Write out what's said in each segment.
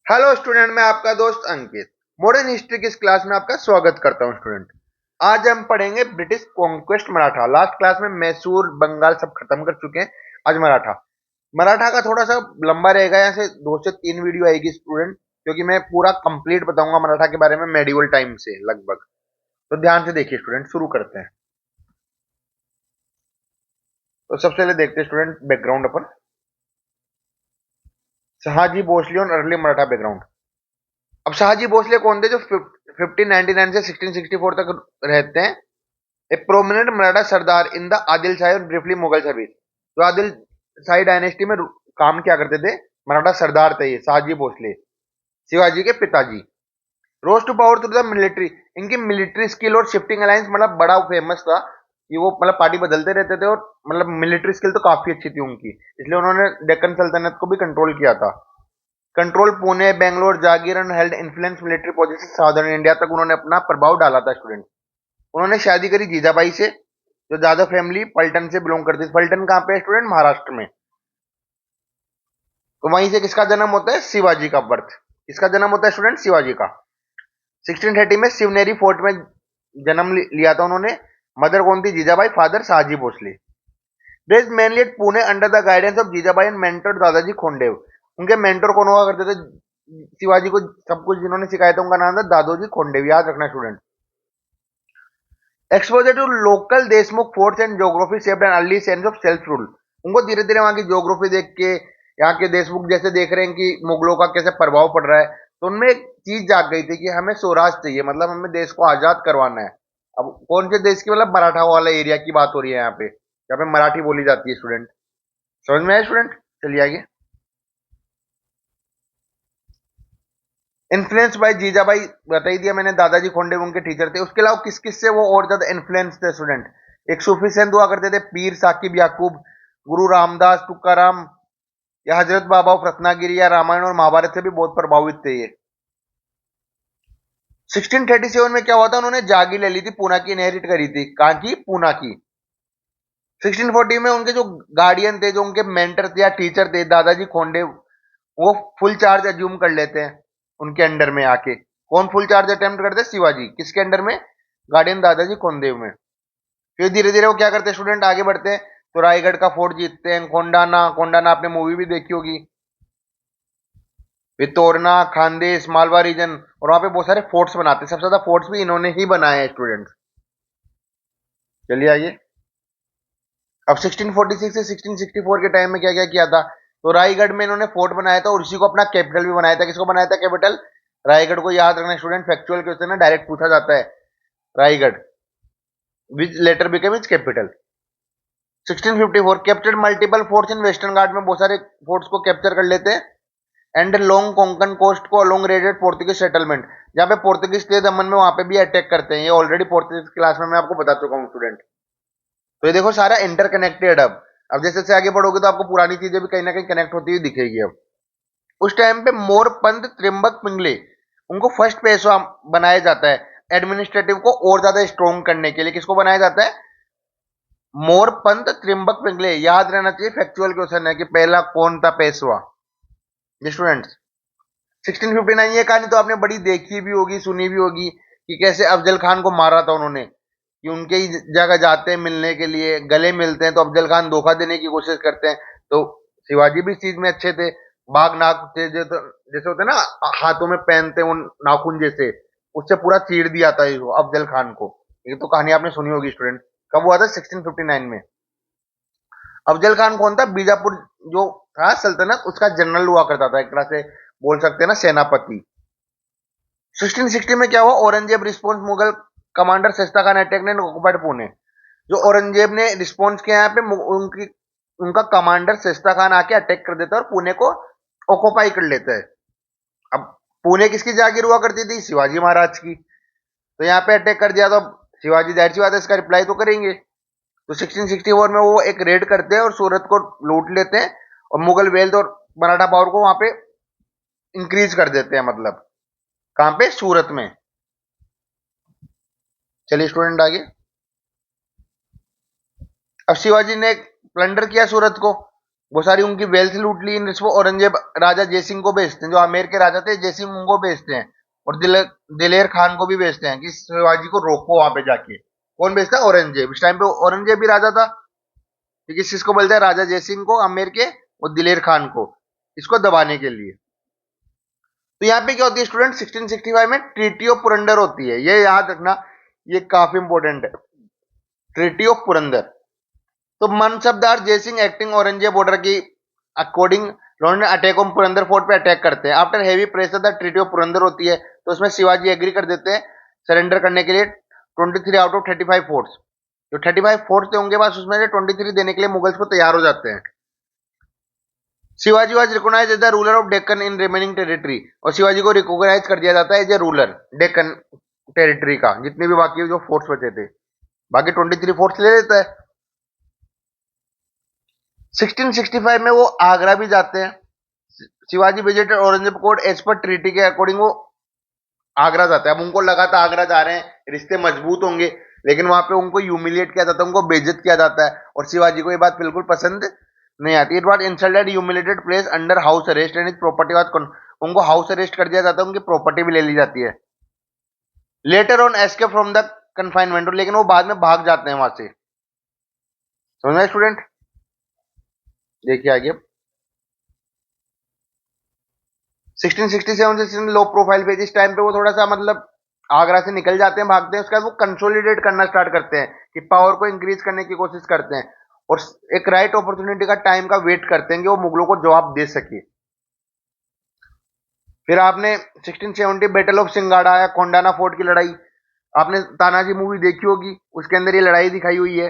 Hello student, मैं आपका दोस्त अंकित मॉडर्न हिस्ट्री की इस क्लास में आपका स्वागत करता हूं। स्टूडेंट, आज हम पढ़ेंगे British conquest Maratha. Last class में मैसूर बंगाल सब खत्म कर चुके हैं। आज मराठा मराठा का थोड़ा सा लंबा रहेगा, यहाँ से 2 से 3 वीडियो आएगी स्टूडेंट, क्योंकि मैं पूरा कंप्लीट बताऊंगा मराठा के बारे में मेडिवल टाइम से लगभग। तो ध्यान से देखिए स्टूडेंट, शुरू करते हैं। तो सबसे पहले देखते हैं स्टूडेंट बैकग्राउंड अपन। शहाजी भोसले और अर्ली मराठा बैकग्राउंड। अब शाहजी भोसले कौन थे जो 1599 से 1664 तक रहते हैं? ए प्रोमिनेंट मराठा सरदार इन द आदिल शाही और ब्रीफली मुगल सर्विस। जो आदिल शाही डायनेस्टी में काम किया करते थे, मराठा सरदार थे ये शाहजी भोसले, शिवाजी के पिताजी। Rose to power through the military. इनकी मिलिट्री स्किल और शिफ्टिंग अलायंस मतलब बड़ा फेमस था कि वो मतलब पार्टी बदलते रहते थे, और मतलब मिलिट्री स्किल तो काफी अच्छी थी उनकी, इसलिए उन्होंने डेक्कन सल्तनत को भी कंट्रोल किया था। Control Pune, Bangalore, Jagir and held influence military position southern India तक उन्होंने अपना प्रभाव डाला था। स्टूडेंट, उन्होंने शादी करी जीजाबाई से, जो जादव फैमिली पलटन से बिलोंग करती थी। पलटन कहाँ पे है स्टूडेंट? महाराष्ट्र में। तो वहीं से किसका जन्म होता है? शिवाजी का बर्थ। किसका जन्म होता है स्टूडेंट? शिवाजी का। 1630 में शिवनेरी फोर्ट में जन्म लिया था उन्होंने। मदर कौन थी? Jijabai. Father Shahaji Bhosale. Raised mainly at Pune under the guidance of Jijabai and mentor Dadaji Khondev. उनके मेंटर कौन हुआ करते थे शिवाजी को? सब कुछ जिन्होंने सिखाया था उनका नाम था दादोजी खोंडेव। याद रखना student. Exposure to local Deshmukh forts and geography shaped an early sense of self rule. उनको धीरे धीरे वहां की ज्योग्राफी देख के, यहाँ के देशमुख जैसे देख रहे हैं कि मुगलों का कैसे प्रभाव पड़ रहा है, तो उनमें एक चीज जाग गई थी कि हमें स्वराज चाहिए, मतलब हमें देश को आजाद करवाना है। अब कौन से देश की? मतलब मराठा वाला एरिया की बात हो रही है यहाँ पे मराठी बोली जाती है स्टूडेंट। समझ में आया स्टूडेंट? चलिए आगे। इन्फ्लुएंस बाय जीजाबाई बता ही दिया मैंने, दादाजी खोंडे उनके टीचर थे। उसके अलावा किस किस से वो और ज्यादा इन्फ्लुएंस थे स्टूडेंट? एक सूफी संत हुआ करते थे, पीर साकिब याकूब, गुरु रामदास तुकाराम, या हजरत बाबा ऑफ रत्नागिरी, या रामायण और महाभारत से भी बहुत प्रभावित थे ये। 1637 में क्या हुआ था? उन्होंने जागीर ले ली थी, पूना की इनहेरिट करी थी। कहाँ की? पूना की। 1640 में उनके जो गार्डियन थे, जो उनके मेंटर थे या टीचर थे, दादाजी खोंडे, वो फुल चार्ज अज्यूम कर लेते हैं उनके अंडर में आके। कौन फुल चार्ज अटेम्प्ट करते हैं? शिवाजी। किसके अंडर में? गार्डियन दादाजी खोंदेव में। फिर धीरे धीरे वो क्या करते हैं स्टूडेंट? आगे बढ़ते हैं, तो रायगढ़ का फोर्ट जीतते हैं। कोंडाना, कोंडाना आपने मूवी भी देखी होगी। फिर तोरना, खानदेश, मालवा रीजन, और वहां पे बहुत सारे फोर्ट्स बनाते हैं। सबसे ज्यादा फोर्ट्स भी इन्होंने ही बनाए हैं स्टूडेंट्स। चलिए आइए। अब 1646 से 1664 के टाइम में क्या क्या किया था? तो रायगढ़ में इन्होंने फोर्ट बनाया था, और उसी को अपना कैपिटल भी बनाया था। किसको बनाया था कैपिटल? रायगढ़ को। याद रखना स्टूडेंट, फैक्चुअल क्वेश्चन है, डायरेक्ट पूछा जाता है। Raigad which later became its capital. 1654 captured multiple forts in western ghat में बहुत सारे फोर्ट्स को कैप्चर कर लेते हैं। एंड लॉन्ग कोंकण कोस्ट को अलोंग रेडेड पोर्तुगीज सेटलमेंट, जहां पे पोर्तुगीज थे दमन में, वहां पे भी अटैक करते हैं। ये ऑलरेडी पोर्तुगीज क्लास में मैं आपको बता चुका हूँ स्टूडेंट। तो ये देखो सारा इंटरकनेक्टेड। अब जैसे जैसे आगे बढ़ोगे तो आपको पुरानी चीजें भी कहीं ना कहीं कनेक्ट होती हुई दिखेगी। अब उस टाइम पे मोरपंथ त्रिम्बक पिंगले, उनको फर्स्ट पेशवा बनाया जाता है एडमिनिस्ट्रेटिव को और ज्यादा स्ट्रॉन्ग करने के लिए। किसको बनाया जाता है? मोरपंथ त्रिम्बक पिंगले। याद रहना चाहिए, फैक्चुअल क्वेश्चन है कि पहला कौन था पेशवा। स्टूडेंट्स, 1659, ये कहानी तो आपने बड़ी देखी भी होगी, सुनी भी होगी, कि कैसे अफजल खान को मारा था उन्होंने, कि उनके ही जगह जाते हैं मिलने के लिए, गले मिलते हैं, तो अफजल खान धोखा देने की कोशिश करते हैं। तो शिवाजी भी इस चीज में अच्छे थे। बाघ नाग थे जो, तो जैसे होते हैं ना हाथों में पहनते हैं वो नाखून जैसे, उससे पूरा चीर दिया था ये अफजल खान को। ये तो कहानी आपने सुनी होगी स्टूडेंट। कब हुआ था? 1659 में। अफजल खान कौन था? बीजापुर जो था सल्तनत, उसका जनरल हुआ करता था, एक तरह से बोल सकते हैं ना, सेनापति। 1660 में क्या हुआ? Aurangzeb response Mughal commander Shaista Khan attack ने ऑक्युपाइड पुणे। जो औरंगजेब ने रिस्पॉन्स किया यहाँ पे, उनकी उनका कमांडर शस्ता खान आके अटैक कर देता है और पुणे को ऑक्युपाई कर लेता है। अब पुणे किसकी जागीर हुआ करती थी? शिवाजी महाराज की। तो यहाँ पे अटैक कर दिया, तो शिवाजी जाहिर सी बात है इसका रिप्लाई तो करेंगे। तो 1664 में वो एक रेड करते हैं और सूरत को लूट लेते हैं, और मुगल वेल्थ और मराठा पावर को वहां पे इंक्रीज कर देते हैं। मतलब कहां पे? सूरत में। चलिए स्टूडेंट आगे। अब शिवाजी ने प्लंडर किया सूरत को, वो सारी उनकी वेल्थ लूट ली। इन रिश्वत औरंगजेब राजा जयसिंह को भेजते हैं, जो आमेर के राजा थे जयसिंह, उनको भेजते हैं। और दिलेर खान को भी भेजते हैं कि शिवाजी को रोको वहां पे जाके। कौन भेजता है? औरंगजेब। इस टाइम पे औरंगजेब भी राजा था, ठीक है। किसको बोलते हैं? राजा जयसिंह को, आमेर के, और दिलेर खान को, इसको दबाने के लिए। तो यहाँ पे क्या होती है स्टूडेंट? 1665 में ट्रीटी ऑफ पुरंदर होती है, ये याद रखना, ये काफी इंपॉर्टेंट है। Treaty of Purandar. तो मनसबदार जयसिंह एक्टिंग औरंगजेब ऑर्डर की according Lord attack on Purandar fort पे अटैक करते हैं। After heavy pressure the treaty of Purandar होती है, तो उसमें शिवाजी एग्री कर देते हैं सरेंडर करने के लिए 23 आउट ऑफ 35 फोर्ट्स। जो 35 फोर्ट्स थे उनके पास, उसमें से 23 देने के लिए मुगल्स को तैयार हो जाते हैं। Shivaji was recognise as the ruler of Deccan in remaining territory, और शिवाजी को रिकॉग्नाइज कर दिया जाता है as a ruler Deccan territory का, जितने भी बाकी जो फोर्ट्स बचे थे। बाकी 23 फोर्ट्स ले लेता है। 1665 में वो आगरा भी जाते हैं। Shivaji visited Aurangzeb court as per treaty के अकॉर्डिंग वो आगरा जाते हैं। अब उनको लगा था आगरा जा रहे हैं रिश्ते मजबूत होंगे, लेकिन वहां पे उनको ह्यूमिलिएट किया जाता है, उनको बेइज्जत किया जाता है, और शिवाजी को ये बात बिल्कुल पसंद नहीं आती। It was insulted humiliated place under house arrest and his property was, उनको हाउस अरेस्ट कर दिया जाता है, उनकी प्रॉपर्टी भी ले ली जाती है। Later on escape from the confinement, लेकिन वो बाद में भाग जाते हैं वहां से। समझना स्टूडेंट? देखिए आगे 1667 से लो प्रोफाइल पे, इस टाइम पे वो थोड़ा सा मतलब आगरा से निकल जाते हैं, भागते हैं। उसके बाद वो कंसोलिडेट करना स्टार्ट करते हैं कि पावर को इंक्रीज करने की कोशिश करते हैं, और एक राइट अपॉर्चुनिटी का, टाइम का वेट करते हैं कि वो मुगलों को जवाब दे सके। फिर आपने 1670 बैटल ऑफ सिंगाड़ा या कोंडाना फोर्ट की लड़ाई, आपने तानाजी मूवी देखी होगी, उसके अंदर ये लड़ाई दिखाई हुई है।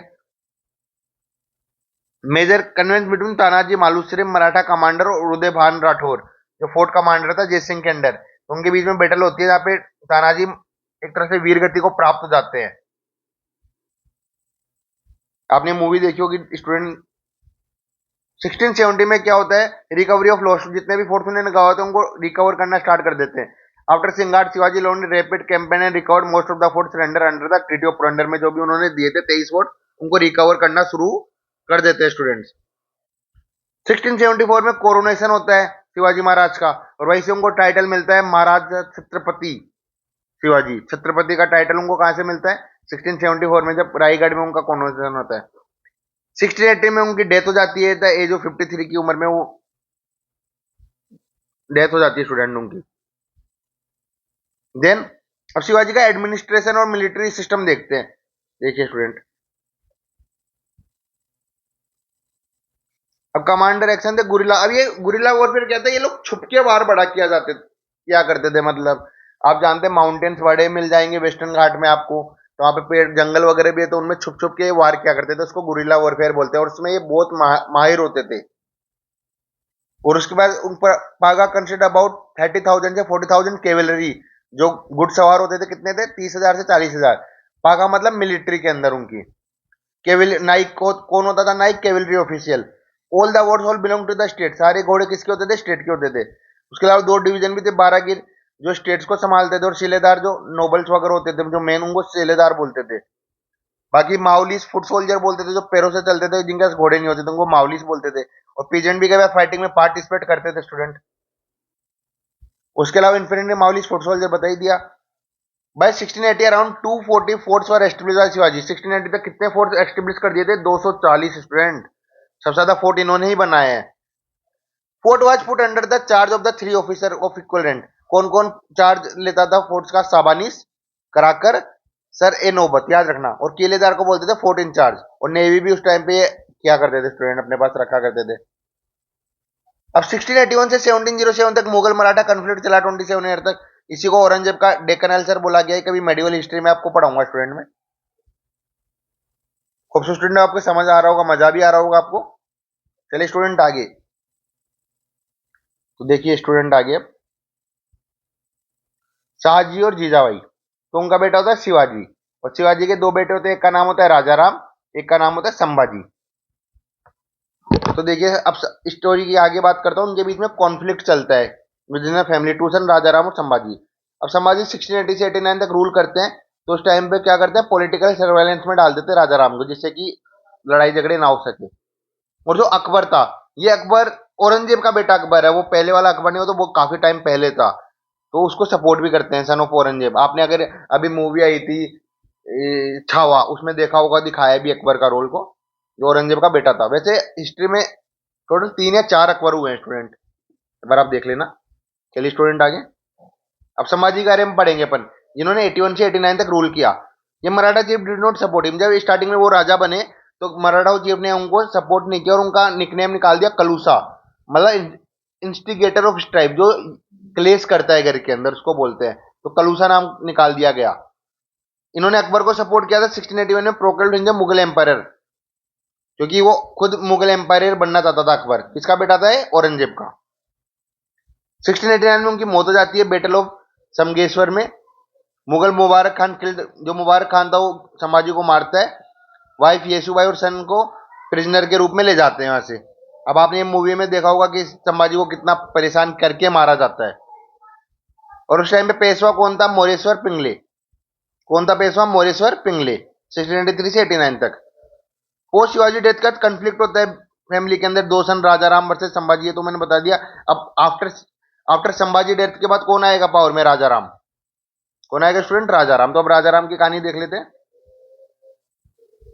मेजर कन्वेंस बिटवीन तानाजी मालुसरे मराठा कमांडर और उदय भान राठौर, जो फोर्ट कमांडर था जय सिंह के अंडर, तो उनके बीच में बैटल होती है, जहाँ पे तानाजी एक तरह से वीरगति को प्राप्त हो जाते हैं। आपने मूवी देखी होगी स्टूडेंट। 1670 में क्या होता है? रिकवरी ऑफ लॉस, जितने भी फोर्स उन्होंने गवा थे उनको रिकवर करना स्टार्ट कर देते हैं। आफ्टर सिंगार Shivaji law and rapid campaign and recovered most of the fort surrender under the treaty of Purandar, में जो भी उन्होंने दिए थे 23 फोर्ट, उनको रिकवर करना शुरू कर देते हैं स्टूडेंट्स। 1674 में कोरोनेशन होता है शिवाजी महाराज का, और वहीं से उनको टाइटल मिलता है महाराज छत्रपति शिवाजी। छत्रपति का टाइटल उनको कहां से मिलता है? 1674 में, जब रायगढ़ में उनका कोरोनेशन होता है। 1680 में उनकी डेथ हो जाती है, द एज ऑफ 53 की उम्र में वो डेथ हो जाती है स्टूडेंट उनकी। देन अब शिवाजी का एडमिनिस्ट्रेशन और मिलिट्री सिस्टम देखते हैं। देखिए स्टूडेंट, अब कमांडर एक्शन थे गुरिल्ला। अब ये गुरिल्ला वॉरफेयर क्या था? ये लोग छुप के वार बड़ा किया करते थे। मतलब आप जानते हैं माउंटेन्स बड़े मिल जाएंगे वेस्टर्न घाट में आपको, तो वहां पे पेड़ जंगल वगैरह भी है, तो उनमें छुप छुप के वार किया करते थे। उसको गुरिल्ला वॉरफेयर बोलते हैं, और उसमें ये बहुत माहिर होते थे। और उसके बाद उन पर पागा कंसिडर अबाउट 30,000 से 40,000 केवलरी, जो घुड़सवार होते थे। कितने थे? 30,000 से 40,000। पागा मतलब मिलिट्री के अंदर उनकी। केवल नाइक कौन होता था? Naik cavalry official. All the words all belong to the state, सारे घोड़े किसके होते थे? स्टेट के होते थे। उसके अलावा दो डिवीजन भी थे, बारागिर जो स्टेट्स को संभालते थे, और शिलेदार जो नोबल्स वगैरह होते थे, जो मेन, उनको शिलेदार बोलते थे। बाकी माउलिस फुट सोल्जर बोलते थे, जो पैरों से चलते थे, जिनके पास घोड़े नहीं होते थे, उनको माउलिस बोलते थे। और पीजेंट भी कभी फाइटिंग में पार्टिसिपेट करते थे स्टूडेंट। उसके अलावा इन्फेंट्री माउलिस फुट सोल्जर बता ही दिया। By 1680 around 240 forts were establish by Shivaji. 1680 तक कितने फोर्ट्स एस्टेब्लिश कर दिए थे? 240 स्टूडेंट। सबसे ज्यादा फोर्ट इन्होंने ही बनाए हैं। Fort was put under the charge of the 3 officer of equal rank. कौन कौन चार्ज लेता था फोर्ट्स का? साबानिस, कराकर, सर ए नौबत, याद रखना। और किलेदार को बोलते थे फोर्ट इंचार्ज। और नेवी भी उस टाइम पे क्या करते थे स्टूडेंट? अपने पास रखा करते थे। अब 1681 से 1707 तक मुगल मराठा कन्फ्लिक्ट चला 27 ईयर तक। इसी को औरंगजेब का डेक्कन अल्सर बोला गया है। कभी मेडिवल हिस्ट्री में आपको पढ़ाऊंगा स्टूडेंट में। खूबसूरत स्टूडेंट, आपको समझ आ रहा होगा, मजा भी आ रहा होगा आपको। चलिए स्टूडेंट आगे, तो देखिए स्टूडेंट आगे, शाहजी और जीजाबाई, तो उनका बेटा होता है शिवाजी, और शिवाजी के दो बेटे होते हैं, एक का नाम होता है राजा राम, एक का नाम होता है संभाजी। तो देखिए अब स्टोरी की आगे बात करता हूँ। उनके बीच में कॉन्फ्लिक्ट चलता है विद इन फैमिली, टू सन राजा राम और संभाजी। अब संभाजी 1680 से 89 तक रूल करते हैं। तो उस टाइम पे क्या करते हैं? पॉलिटिकल सर्वेलेंस में डाल देते हैं राजा राम को, जिससे कि लड़ाई झगड़े ना हो सके। और जो अकबर था, ये अकबर औरंगजेब का बेटा अकबर है, वो पहले वाला अकबर नहीं, हो तो वो काफी टाइम पहले था, तो उसको सपोर्ट भी करते हैं, सन ऑफ औरंगजेब। आपने अगर अभी मूवी आई थी छावा, उसमें देखा होगा, दिखाया भी अकबर का रोल को, जो औरंगजेब का बेटा था। वैसे हिस्ट्री में टोटल 3 या 4 अकबर हुए हैं स्टूडेंट, एक बार आप देख लेना। चलिए स्टूडेंट आगे, अब संभाजी के बारे में पढ़ेंगे अपन। जिन्होंने 81 से 89 तक रूल किया, ये Maratha chief did not support him. जब स्टार्टिंग में वो राजा बने तो मराठा चीफ ने उनको सपोर्ट नहीं किया और उनका निकनेम निकाल दिया कलूसा, मतलब इंस्टिगेटर ऑफ स्ट्राइक, जो क्लेश करता है घर के अंदर, उसको बोलते हैं, तो कलूसा नाम निकाल दिया गया। इन्होंने अकबर को सपोर्ट किया था 1681 में, proclaimed him the Mughal empire, क्योंकि वो खुद मुगल एम्पायर बनना चाहता था अकबर। किसका बेटा था ये? औरंगजेब का। 1689 में उनकी मौत हो जाती है बैटल ऑफ समगेश्वर में। मुगल मुबारक खान किल्ड, जो मुबारक खान था वो संभाजी को मारता है। वाइफ येसुबाई और सन को प्रिजनर के रूप में ले जाते हैं वहां से। अब आपने ये मूवी में देखा होगा कि संभाजी को कितना परेशान करके मारा जाता है। और उस टाइम पे पेशवा कौन था? मोरेश्वर पिंगले। कौन था पेशवा? मोरेश्वर पिंगले। 1693 से 89 तक। पोस्ट शिवाजी डेथ का कंफ्लिक्ट होता है फैमिली के अंदर, दो सन राजा राम वर्सेस संभाजी, ये तो मैंने बता दिया। अब आफ्टर आफ्टर संभाजी डेथ के बाद कौन आएगा पावर में? राजा राम। कौन आएगा स्टूडेंट? राजा राम। तो अब राजा राम की कहानी देख लेते हैं।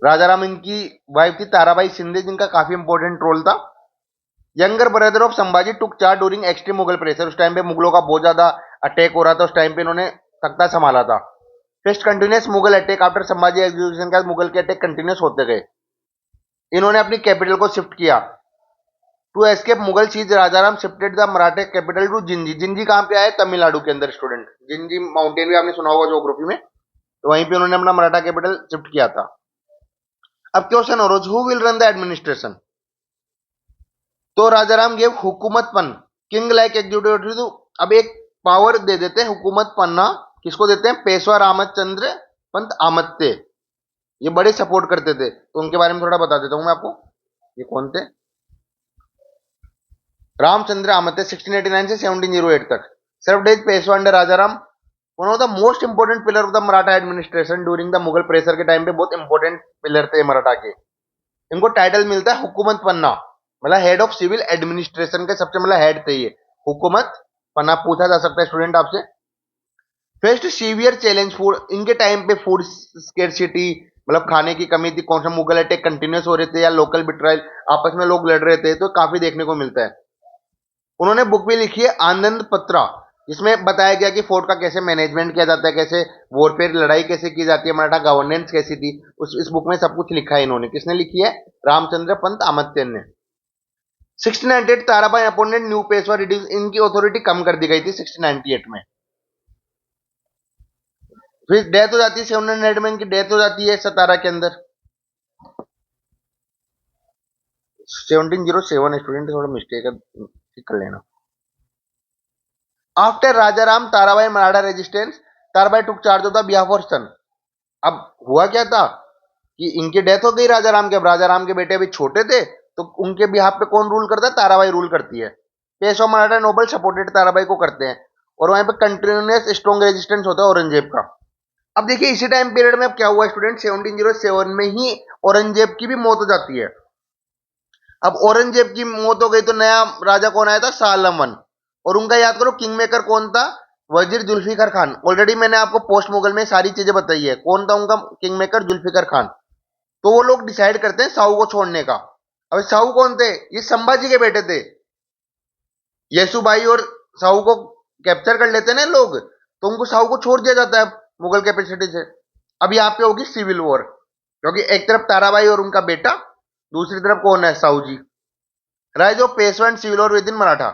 राजा राम, इनकी वाइफ थी ताराबाई शिंदे, जिनका काफी इंपॉर्टेंट रोल था। Younger brother of Sambhaji took charge during extreme Mughal pressure. उस टाइम पे मुगलों का बहुत ज्यादा अटैक हो रहा था, उस टाइम पे इन्होंने तख्ता संभाला था। Fest continuous Mughal attack after Sambhaji execution के बाद मुगल के अटैक कंटिन्यूस होते गए। इन्होंने अपनी कैपिटल को शिफ्ट किया। To escape Mughal siege, Rajaram shifted the Maratha capital to Gingee. Gingee कहां पे आया? तमिलनाडु के अंदर स्टूडेंट। जिंजी माउंटेन भी आपने सुना होगा ज्योग्राफी में, तो वहीं पे उन्होंने अपना मराठा कैपिटल शिफ्ट किया था। अब क्वेश्चन और who will run the administration? तो राजाराम गेव हुकूमतपन, किंग लाइक एग्जीक्यूटिव। अब एक पावर दे देते हैं हुकूमत पन्ना, किसको देते हैं? पेशवा रामचंद्र पंत आमत्ते। ये बड़े सपोर्ट करते थे, तो उनके बारे में थोड़ा बता देता हूं मैं आपको। ये कौन थे? रामचंद्र आमते 1689 से 1708 तक। Served as Peshwa under Rajaram, one of the most important pillar of the Maratha administration during the Mughal pressure के टाइम पे बहुत इंपोर्टेंट पिलर थे मराठा के। इनको टाइटल मिलता है हुकूमत पन्ना, मतलब हेड ऑफ सिविल एडमिनिस्ट्रेशन के सबसे मतलब हेड थे ये, हुकूमत पन्ना। पूछा जा सकता है स्टूडेंट आपसे। फेस्ट सीवियर चैलेंज फूड, इनके टाइम पे फूड स्केर्सिटी, मतलब खाने की कमी थी। कौन सा? मुगल अटैक कंटिन्यूस हो रहे थे या लोकल बिट्रायल, आपस में लोग लड़ रहे थे, तो काफी देखने को मिलता है। उन्होंने बुक भी लिखी है आनंद पत्रा, जिसमें बताया गया कि फोर्ट का कैसे मैनेजमेंट किया जाता है, कैसे वॉरफेयर लड़ाई कैसे की जाती है, मराठा गवर्नेंस कैसी थी, उस इस बुक में सब कुछ लिखा है इन्होंने। किसने लिखी है? रामचंद्र पंत आमत्य ने। 1698 Tarabai appointed new Peshwa reduce, इनकी अथॉरिटी कम कर दी गई थी 1698 में। फिर डेथ हो जाती है 700 में, इनकी डेथ हो जाती है सतारा के अंदर। 1707 स्टूडेंट, थोड़ा मिस्टेक है, ठीक कर लेना। After Rajaram Tarabai Maratha resistance, Tarabai took charge of the behalf for son. अब हुआ क्या था कि इनकी डेथ हो गई राजाराम के। अब राजाराम के बेटे अभी छोटे थे, तो उनके बिहाफ पे कौन रूल करता है? ताराबाई रूल करती है। पेशवा मराठा नोबल सपोर्टेड ताराबाई को करते हैं, और वहां पे कंटिन्यूस स्ट्रॉन्ग रेजिस्टेंस होता है औरंगजेब का। अब देखिए इसी टाइम पीरियड में अब क्या हुआ स्टूडेंट, 1707 में ही औरंगजेब की भी मौत हो जाती है। अब औरंगजेब की मौत हो गई तो नया राजा कौन आया था? शाह आलम वन। और उनका याद करो किंग मेकर कौन था? वजीर जुल्फिकार खान। ऑलरेडी मैंने आपको पोस्ट मुगल में सारी चीजें बताई है। कौन था उनका किंग मेकर? जुल्फिकार खान। तो वो लोग डिसाइड करते हैं साहू को छोड़ने का। अब साहू कौन थे? ये संभाजी के बेटे थे। येसुबाई और साहू को कैप्चर कर लेते हैं ना लोग, तो उनको साहू को छोड़ दिया जाता है मुगल कैपेसिटी से। अब यहाँ पे होगी सिविल वॉर, क्योंकि एक तरफ ताराबाई और उनका बेटा, दूसरी तरफ कौन है? Sahu ji. Rise of Peshwa and civil war within Maratha.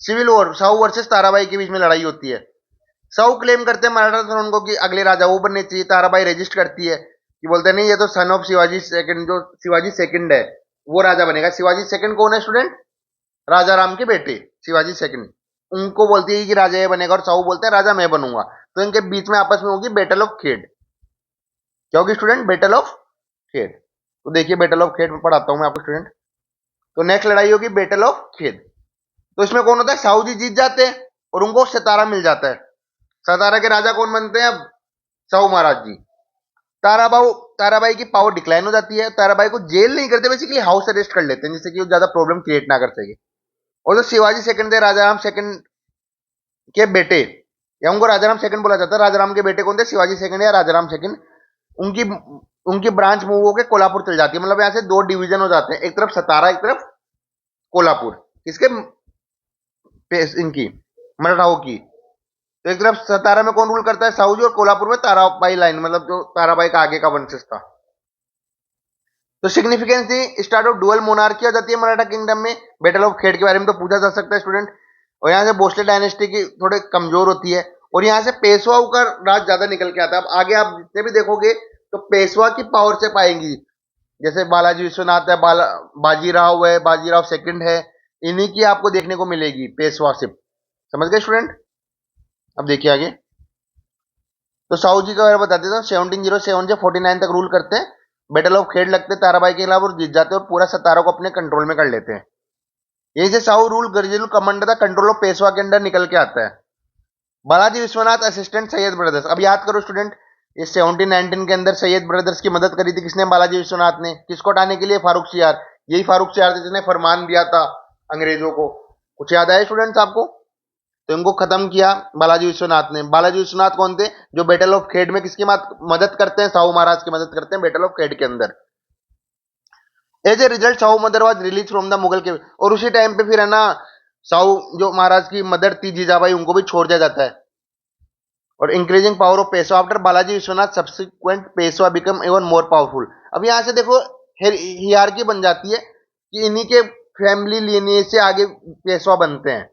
Civil war, Sahu versus Tarabai के बीच में लड़ाई होती है। साहू क्लेम करते हैं मराठा थ्रोन को कि अगले राजा वो बनने चाहिए। ताराबाई रजिस्ट करती है कि बोलते नहीं, ये तो सन ऑफ शिवाजी सेकंड, जो शिवाजी सेकंड है वो राजा बनेगा। शिवाजी सेकंड कौन है स्टूडेंट? राजा राम के बेटे शिवाजी सेकंड। उनको बोलती है कि राजा ये बनेगा, और साहू बोलते हैं राजा मैं बनूंगा। तो इनके बीच में आपस में होगी बैटल ऑफ खेड। क्या होगी स्टूडेंट? बैटल ऑफ खेड। तो देखिए बैटल ऑफ खेड में पढ़ाता हूं मैं आपको स्टूडेंट। तो नेक्स्ट लड़ाई होगी बैटल ऑफ खेद। तो इसमें कौन होता है? साहू जी जीत जाते हैं और उनको सतारा मिल जाता है। सतारा के राजा कौन बनते हैं अब? साहू महाराज जी। ताराबाई की पावर डिक्लाइन हो जाती है। ताराबाई को जेल नहीं करते, बेसिकली हाउस अरेस्ट कर लेते हैं, जिससे कि वो ज्यादा प्रॉब्लम क्रिएट ना कर सके। और जो शिवाजी सेकंड थे, राजाराम सेकंड के बेटे, या उनको राजाराम सेकंड बोला जाता है। राजाराम के बेटे कौन थे? शिवाजी सेकंड या राजाराम सेकंड। उनकी उनकी ब्रांच मूव होकर कोल्हापुर चल जाती है, मतलब यहाँ से दो डिवीजन हो जाते हैं, एक तरफ सतारा, एक तरफ कोल्हापुर। किसके? इनकी, मराठाओं की। तो एक तरफ सतारा में कौन रूल करता है? साहू जी। और कोल्हापुर में ताराबाई लाइन, मतलब जो ताराबाई का आगे का वंशज था। तो सिग्निफिकेंस थी, स्टार्ट ऑफ डुअल मोनार्की आ जाती है मराठा किंगडम में। बैटल ऑफ खेड़ के बारे में तो पूछा जा सकता है स्टूडेंट। और यहाँ से भोसले डायनेस्टी की थोड़े कमजोर होती है, और यहाँ से पेशवाओं का राज ज्यादा निकल के आता है। अब आगे आप जितने भी देखोगे तो पेशवा की पावर से पाएंगी, जैसे बालाजी विश्वनाथ है, बाजीराव है, बाजीराव सेकंड है, इन्हीं की आपको देखने को मिलेगी पेशवाशिप। समझ गए स्टूडेंट? अब देखिए आगे। तो साहू जी का बारे में बता देता हूँ। 1707 से 49 तक रूल करते हैं। बैटल ऑफ खेड़ लगते हैं ताराबाई के खिलाफ और जीत जाते हैं, और पूरा सतारा को अपने कंट्रोल में कर लेते हैं। यही से साहू रूल गरजेलू कमांडर था, कंट्रोल ऑफ पेशवा के अंडर निकल के आता है। Balaji Vishwanath assistant Syed brothers. अब याद करो स्टूडेंट, ये 1719 के अंदर सैयद ब्रदर्स की मदद करी थी किसने? बालाजी विश्वनाथ ने। किसको हटाने के लिए? फारूक सियार। यही फारूक सियार थे जिसने फरमान दिया था अंग्रेजों को। कुछ याद आया स्टूडेंट्स आपको? तो इनको खत्म किया बालाजी विश्वनाथ ने। बालाजी विश्वनाथ कौन थे? जो बैटल ऑफ खेड़ में किसकी मदद करते हैं? साहू महाराज की मदद करते हैं बैटल ऑफ खेड़ के अंदर। As a result Sahu mother was release from the Mughal के, और उसी टाइम पे फिर है ना, साहू जो महाराज की मदर थी जीजाबाई, उनको भी छोड़ दिया जाता है। और increasing power of Peshwa after Balaji Vishwanath subsequent Peshwa become even more powerful. अब यहां से देखो हियरार्की बन जाती है कि इन्हीं के फैमिली लिनिएज से आगे पेशवा बनते हैं।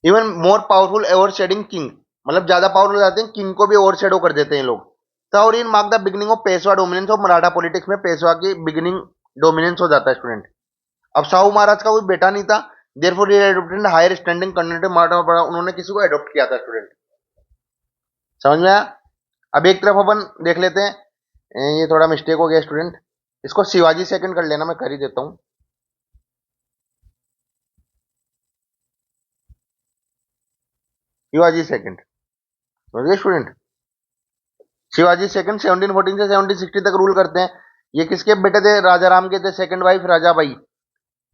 Even more powerful overshadowing king, मतलब ज्यादा पावरफुल हो जाते हैं, किंग को भी ओवर शेडो कर देते हैं लोग। साउरीन mark the beginning of Peshwa dominance of Maratha politics में पेशवा की बिगिनिंग डोमिनेंस हो जाता है स्टूडेंट। अब साहू महाराज का कोई बेटा नहीं था, therefore he adopted higher standing continuity Maratha, उन्होंने किसी को एडॉप्ट किया था स्टूडेंट। समझ में आया? अब एक तरफ अपन देख लेते हैं, ये थोड़ा मिस्टेक हो गया स्टूडेंट, इसको शिवाजी सेकंड कर लेना, मैं कर ही देता हूं। शिवाजी सेकंड, समझिए स्टूडेंट। शिवाजी सेकंड 1714 से 1760 तक रूल करते हैं। ये किसके बेटे थे? राजा राम के थे, सेकंड वाइफ राजाबाई।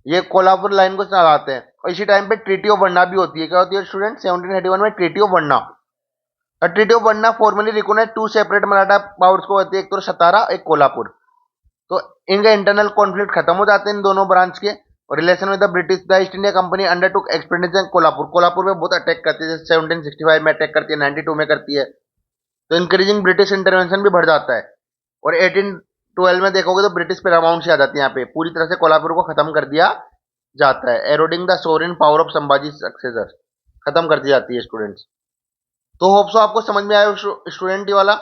ये कोल्हापुर लाइन को चलाते हैं। और इसी टाइम पे ट्रीटी ऑफ बन्ना भी होती है। क्या होती है स्टूडेंट? 1781 में treaty of Banna. Treaty of Banna formally recognise to separate Maratha powers को होती है, एक तो सतारा, एक कोल्हापुर। तो इनके इंटरनल कॉन्फ्लिक्ट खत्म हो जाते हैं इन दोनों ब्रांच के। और relation with the British, the east India company undertook expenditure Kolhapur. Kolhapur में बहुत अटैक करती है, जैसे 1765 में अटैक करती है, 92 में करती है। तो इंक्रीजिंग ब्रिटिश इंटरवेंशन भी बढ़ जाता है। और 1812 में देखोगे तो ब्रिटिश पैरामाउंट से आ जाती है, यहाँ पे पूरी तरह से कोल्हापुर को खत्म कर दिया जाता है। Eroding the sovereign power of Sambhaji successor, खत्म कर दी जाती है स्टूडेंट्स। तो होप्सो आपको समझ में आया स्टूडेंट ये वाला।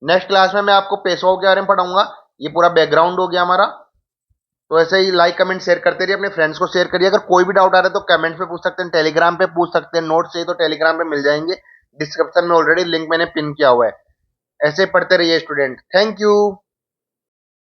नेक्स्ट क्लास में मैं आपको पेशवाओं के बारे में पढ़ाऊंगा। ये पूरा बैकग्राउंड हो गया हमारा। तो ऐसे ही लाइक कमेंट शेयर करते रहिए, अपने फ्रेंड्स को शेयर करिए। अगर कोई भी डाउट आ रहा है तो कमेंट्स पे पूछ सकते हैं, टेलीग्राम पे पूछ सकते हैं, नोट्स चाहिए तो टेलीग्राम पे मिल जाएंगे। डिस्क्रिप्शन में ऑलरेडी लिंक मैंने पिन किया हुआ है। ऐसे पढ़ते रहिए स्टूडेंट। Thank you.